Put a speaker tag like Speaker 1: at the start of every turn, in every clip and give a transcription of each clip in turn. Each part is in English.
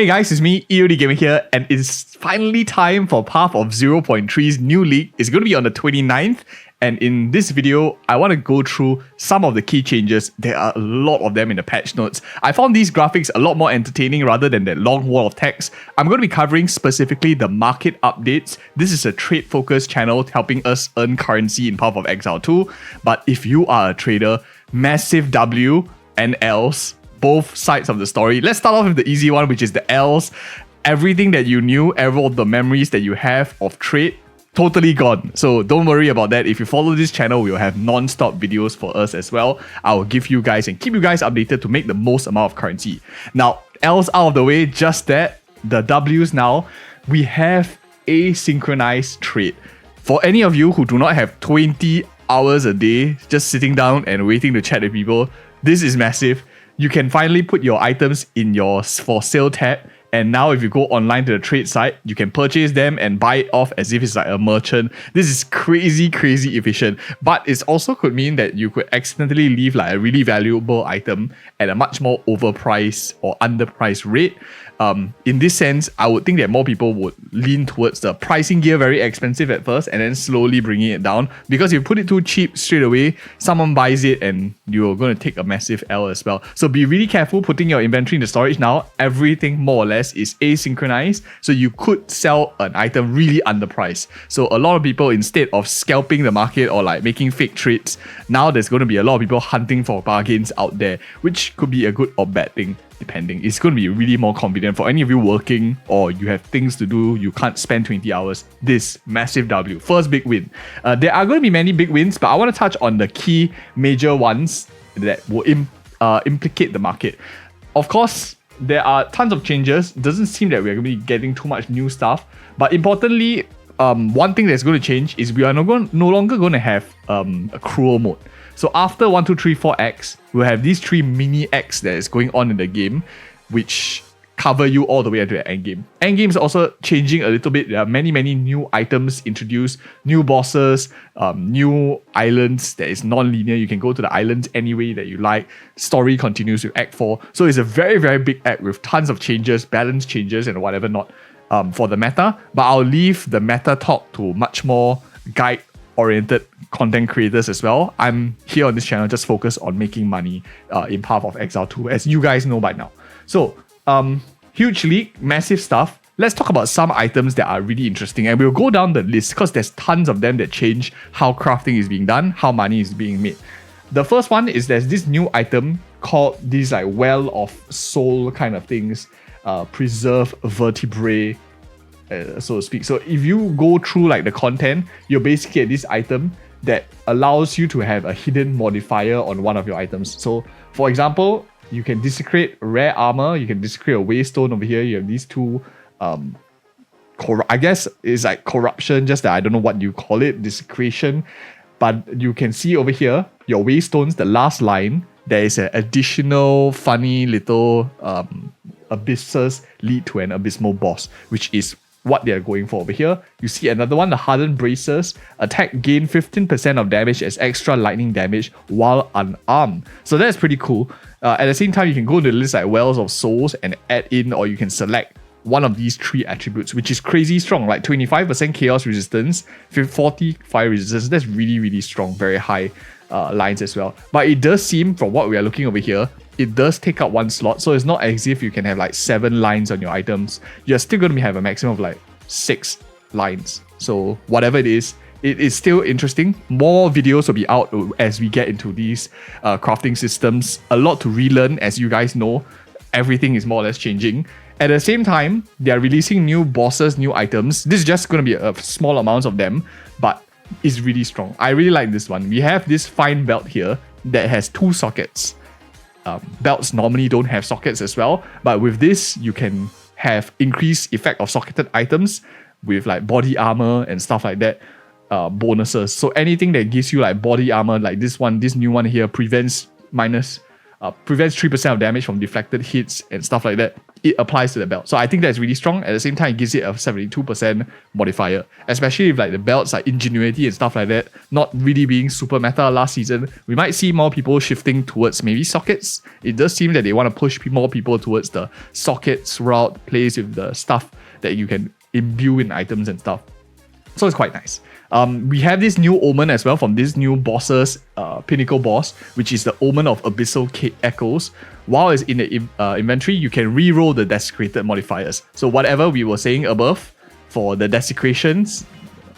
Speaker 1: Hey guys, it's me, EODGamerz here, and it's finally time for Path of 0.3's new league. It's going to be on the 29th, and in this video, I want to go through some of the key changes. There are a lot of them in the patch notes. I found these graphics a lot more entertaining rather than that long wall of text. I'm going to be covering specifically the market updates. This is a trade-focused channel helping us earn currency in Path of Exile 2, but if you are a trader, massive W and Ls, both sides of the story. Let's start off with the easy one, which is the L's. Everything that you knew, all of the memories that you have of trade, totally gone. So don't worry about that. If you follow this channel, we'll have non-stop videos for us as well. I will give you guys and keep you guys updated to make the most amount of currency. Now, L's out of the way, just that. The W's now, we have asynchronized trade. For any of you who do not have 20 hours a day just sitting down and waiting to chat with people, this is massive. You can finally put your items in your for sale tab, and now if you go online to the trade site, you can purchase them and buy it off as if it's like a merchant. This is crazy efficient, but it also could mean that you could accidentally leave like a really valuable item at a much more overpriced or underpriced rate. In this sense, I would think that more people would lean towards the pricing gear very expensive at first and then slowly bringing it down, because if you put it too cheap straight away, someone buys it and you're going to take a massive L as well. So be really careful putting your inventory in the storage now. Everything more or less is asynchronized, so you could sell an item really underpriced. So a lot of people, instead of scalping the market or like making fake trades, now there's going to be a lot of people hunting for bargains out there, which could be a good or bad thing depending. It's going to be really more convenient for any of you working or you have things to do, you can't spend 20 hours. This massive W, first big win. There are going to be many big wins, but I want to touch on the key major ones that will implicate the market. Of course, there are tons of changes. It doesn't seem that we're going to be getting too much new stuff, but importantly, one thing that's going to change is we are no longer going to have accrual mode. So after 1, 2, 3, 4X, we'll have these 3 mini X that is going on in the game, which cover you all the way into the end game. End game is also changing a little bit. There are many new items introduced, new bosses, new islands that is non-linear. You can go to the islands any way that you like. Story continues with Act 4. So it's a very big act with tons of changes, balance changes and whatever not for the meta. But I'll leave the meta talk to much more guide-oriented content creators as well. I'm here on this channel just focused on making money in Path of Exile 2, as you guys know by now. So, huge league, massive stuff. Let's talk about some items that are really interesting, and we'll go down the list because there's tons of them that change how crafting is being done, how money is being made. The first one is there's this new item called these like Well of Soul kind of things, preserve vertebrae, so to speak. So if you go through like the content, you'll basically get this item that allows you to have a hidden modifier on one of your items. So for example, you can desecrate rare armor, you can desecrate a waystone over here. You have these two, I guess it's like corruption, just that I don't know what you call it, desecration. But you can see over here, your waystones, the last line, there is an additional funny little abysses lead to an abysmal boss, which is what they're going for over here. You see another one, the Hardened Bracers. Attack gain 15% of damage as extra lightning damage while unarmed. So that's pretty cool. At the same time, you can go to the list like Wells of Souls and add in, or you can select one of these 3 attributes, which is crazy strong, like 25% chaos resistance, 45 resistance. That's really strong, very high lines as well. But it does seem, from what we are looking over here, it does take up 1 slot, so it's not as if you can have like 7 lines on your items. You're still going to have a maximum of like 6 lines. So whatever it is still interesting. More videos will be out as we get into these crafting systems. A lot to relearn, as you guys know. Everything is more or less changing. At the same time, they are releasing new bosses, new items. This is just going to be a small amounts of them, but it's really strong. I really like this one. We have this fine belt here that has 2 sockets. Belts normally don't have sockets as well, but with this you can have increased effect of socketed items with like body armor and stuff like that, bonuses. So anything that gives you like body armor, like this new one here, prevents 3% of damage from deflected hits and stuff like that. it applies to the belt. So I think that's really strong. At the same time, it gives it a 72% modifier, especially if like the belts like Ingenuity and stuff like that, not really being super meta last season. We might see more people shifting towards maybe sockets. It does seem that they want to push more people towards the sockets route, plays with the stuff that you can imbue in items and stuff. So it's quite nice. We have this new omen as well from this new boss's pinnacle boss, which is the Omen of Abyssal Echoes. While it's in the inventory, you can re-roll the desecrated modifiers. So whatever we were saying above for the desecrations,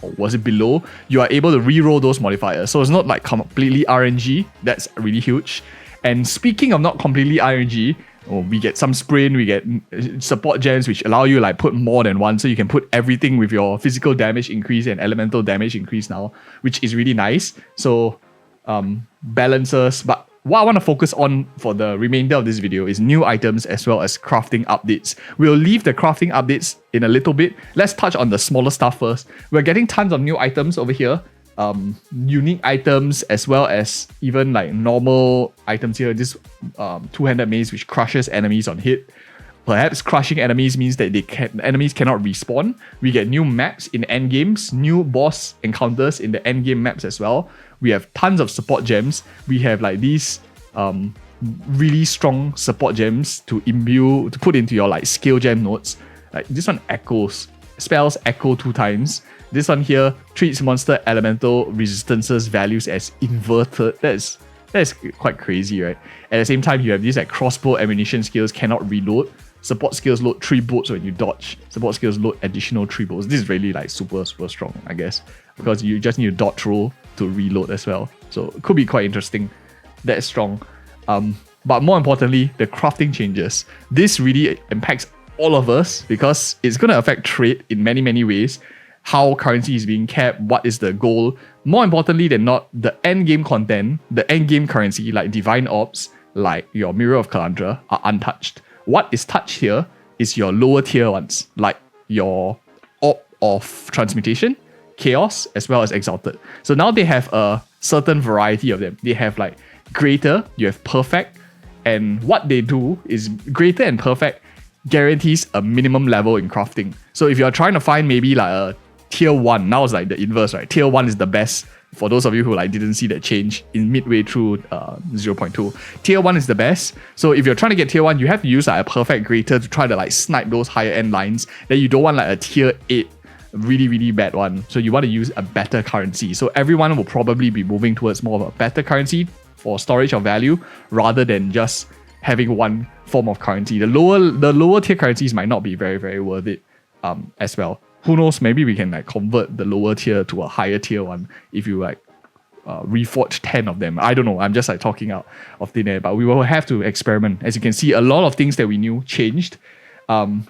Speaker 1: or was it below, you are able to re-roll those modifiers. So it's not like completely RNG. That's really huge. And speaking of not completely RNG, we get some sprint, we get support gems which allow you like put more than one, so you can put everything with your physical damage increase and elemental damage increase now, which is really nice. So balancers. But what I want to focus on for the remainder of this video is new items as well as crafting updates. We'll leave the crafting updates in a little bit. Let's touch on the smaller stuff first. We're getting tons of new items over here. Unique items as well as even like normal items here. This two-handed mace which crushes enemies on hit. Perhaps crushing enemies means that enemies cannot respawn. We get new maps in endgames, new boss encounters in the endgame maps as well. We have tons of support gems. We have like these really strong support gems to imbue, to put into your like skill gem nodes. Like this one echoes, spells echo 2 times. This one here treats monster elemental resistances values as inverted. That's quite crazy, right? At the same time, you have these like crossbow ammunition skills cannot reload. Support skills load 3 bolts when you dodge. Support skills load additional 3 bolts. This is really like super strong, I guess, because you just need to dodge roll to reload as well. So it could be quite interesting. That's strong. But more importantly, the crafting changes. This really impacts all of us because it's going to affect trade in many ways. How currency is being kept, what is the goal. More importantly than not, the end game content, the end game currency like Divine Orbs, like your Mirror of Calandra are untouched. What is touched here is your lower tier ones, like your Orb of Transmutation, Chaos, as well as Exalted. So now they have a certain variety of them. They have like Greater, you have Perfect, and what they do is Greater and Perfect guarantees a minimum level in crafting. So if you're trying to find maybe like a tier 1, now it's like the inverse, right? Tier 1 is the best. For those of you who like didn't see that change in midway through 0.2, tier 1 is the best. So if you're trying to get tier 1, you have to use like a perfect greater to try to like snipe those higher end lines. Then you don't want like a tier 8 really bad one. So you want to use a better currency. So everyone will probably be moving towards more of a better currency for storage of value rather than just having one form of currency. The lower tier currencies might not be very worth it as well. Who knows, maybe we can like convert the lower tier to a higher tier one if you like reforge 10 of them. I don't know, I'm just like talking out of thin air, but we will have to experiment. As you can see, a lot of things that we knew changed.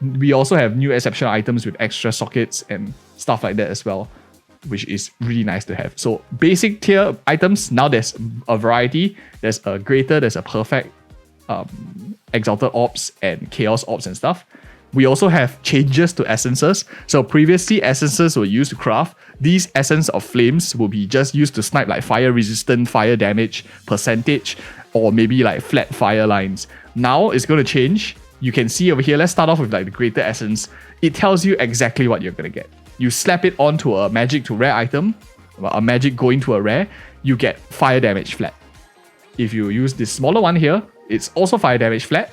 Speaker 1: We also have new exceptional items with extra sockets and stuff like that as well, which is really nice to have. So basic tier items, now there's a variety. There's a greater, there's a perfect, exalted orbs and chaos orbs and stuff. We also have changes to essences. So previously essences were used to craft. These essence of flames will be just used to snipe like fire resistant, fire damage, percentage, or maybe like flat fire lines. Now it's going to change. You can see over here, let's start off with like the greater essence. It tells you exactly what you're going to get. You slap it onto a magic to rare item, a magic going to a rare, you get fire damage flat. If you use this smaller one here, it's also fire damage flat,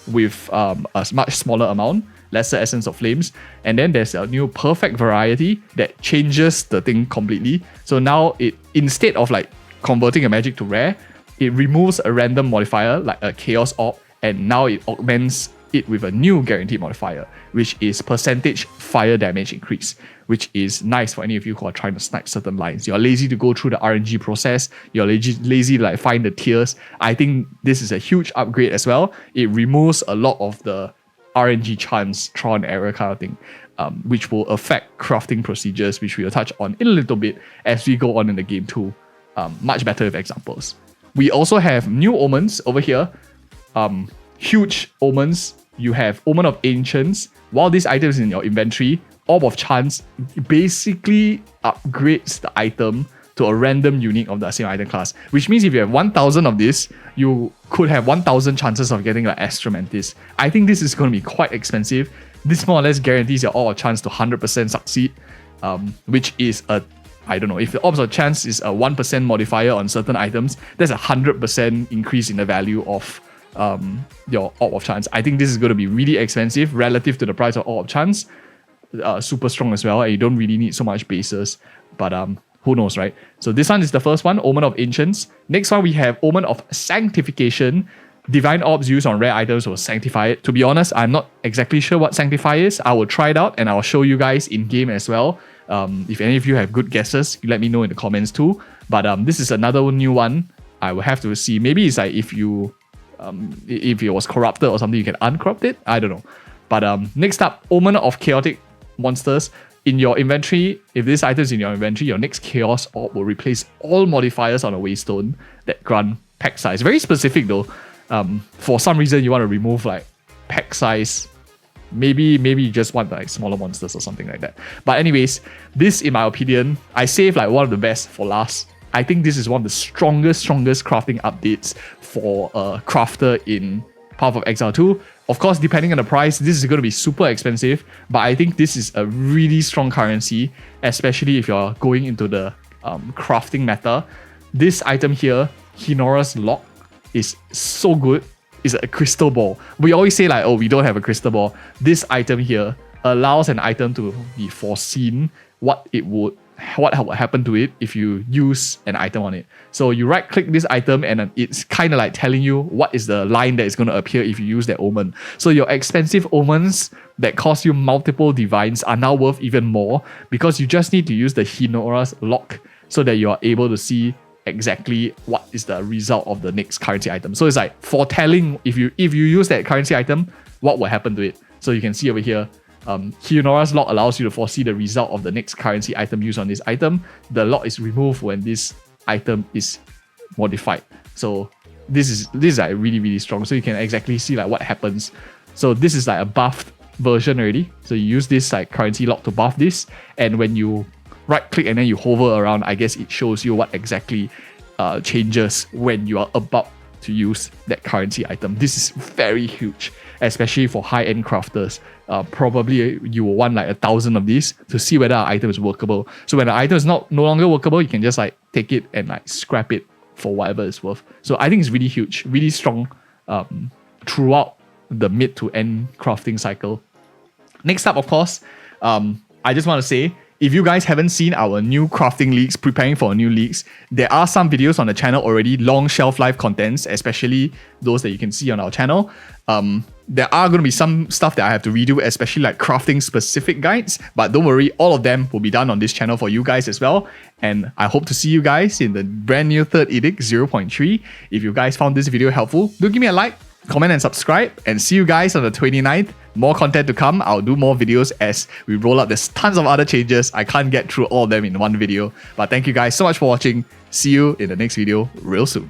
Speaker 1: with a much smaller amount, lesser essence of flames. And then there's a new perfect variety that changes the thing completely. So now it, instead of like converting a magic to rare, it removes a random modifier like a chaos orb, and now it augments it with a new guaranteed modifier, which is percentage fire damage increase, which is nice for any of you who are trying to snipe certain lines. You're lazy to go through the RNG process. You're lazy to like find the tiers. I think this is a huge upgrade as well. It removes a lot of the RNG chance, trial and error kind of thing, which will affect crafting procedures, which we'll touch on in a little bit as we go on in the game too. Much better with examples. We also have new omens over here. Huge omens. You have Omen of Ancients. While this item is in your inventory, Orb of Chance basically upgrades the item to a random unique of the same item class. Which means if you have 1,000 of this, you could have 1,000 chances of getting like Astra Mantis. I think this is going to be quite expensive. This more or less guarantees your orb of chance to 100% succeed, which is I don't know, if the orb of chance is a 1% modifier on certain items, there's a 100% increase in the value of your orb of chance. I think this is going to be really expensive relative to the price of orb of chance. Super strong as well, and you don't really need so much bases, but who knows, right? So this one is the first one, Omen of Ancients. Next one we have Omen of Sanctification. Divine orbs used on rare items will sanctify it. To be honest, I'm not exactly sure what sanctify is. I will try it out and I'll show you guys in game as well. If any of you have good guesses, you let me know in the comments too. But this is another new one. I will have to see. Maybe it's like if it was corrupted or something, you can uncorrupt it. I don't know. But next up, Omen of Chaotic Monsters. In your inventory, if this item is in your inventory, your next Chaos Orb will replace all modifiers on a Waystone that grant pack size. Very specific though. For some reason, you want to remove like pack size. Maybe you just want like smaller monsters or something like that. But anyways, this, in my opinion, I saved like one of the best for last. I think this is one of the strongest crafting updates for a crafter in Path of Exile 2. Of course, depending on the price, this is going to be super expensive, but I think this is a really strong currency, especially if you're going into the crafting meta. This item here, Hinora's Lock, is so good. It's a crystal ball. We always say like, oh, we don't have a crystal ball. This item here allows an item to be foreseen what would happen to it if you use an item on it. So you right click this item and it's kind of like telling you what is the line that is going to appear if you use that omen. So your expensive omens that cost you multiple divines are now worth even more because you just need to use the Hinora's Lock so that you are able to see exactly what is the result of the next currency item. So it's like foretelling if you use that currency item, what will happen to it. So you can see over here, Hinora's Lock allows you to foresee the result of the next currency item used on this item. The lock is removed when this item is modified. So this is like really strong. So you can exactly see like what happens. So this is like a buffed version already. So you use this like currency lock to buff this, and when you right click and then you hover around, I guess it shows you what exactly changes when you are about to use that currency item. This is very huge, especially for high-end crafters. Probably you will want like 1,000 of these to see whether our item is workable. So when the item is no longer workable, you can just like take it and like scrap it for whatever it's worth. So I think it's really huge, really strong throughout the mid to end crafting cycle. Next up, of course, I just want to say, if you guys haven't seen our new crafting leagues, preparing for new leagues, there are some videos on the channel already, long shelf life contents, especially those that you can see on our channel. There are going to be some stuff that I have to redo, especially like crafting specific guides, but don't worry, all of them will be done on this channel for you guys as well. And I hope to see you guys in the brand new third edict 0.3. If you guys found this video helpful, do give me a like, comment and subscribe, and see you guys on the 29th. More content to come. I'll do more videos as we roll out. There's tons of other changes. I can't get through all of them in one video. But thank you guys so much for watching. See you in the next video real soon.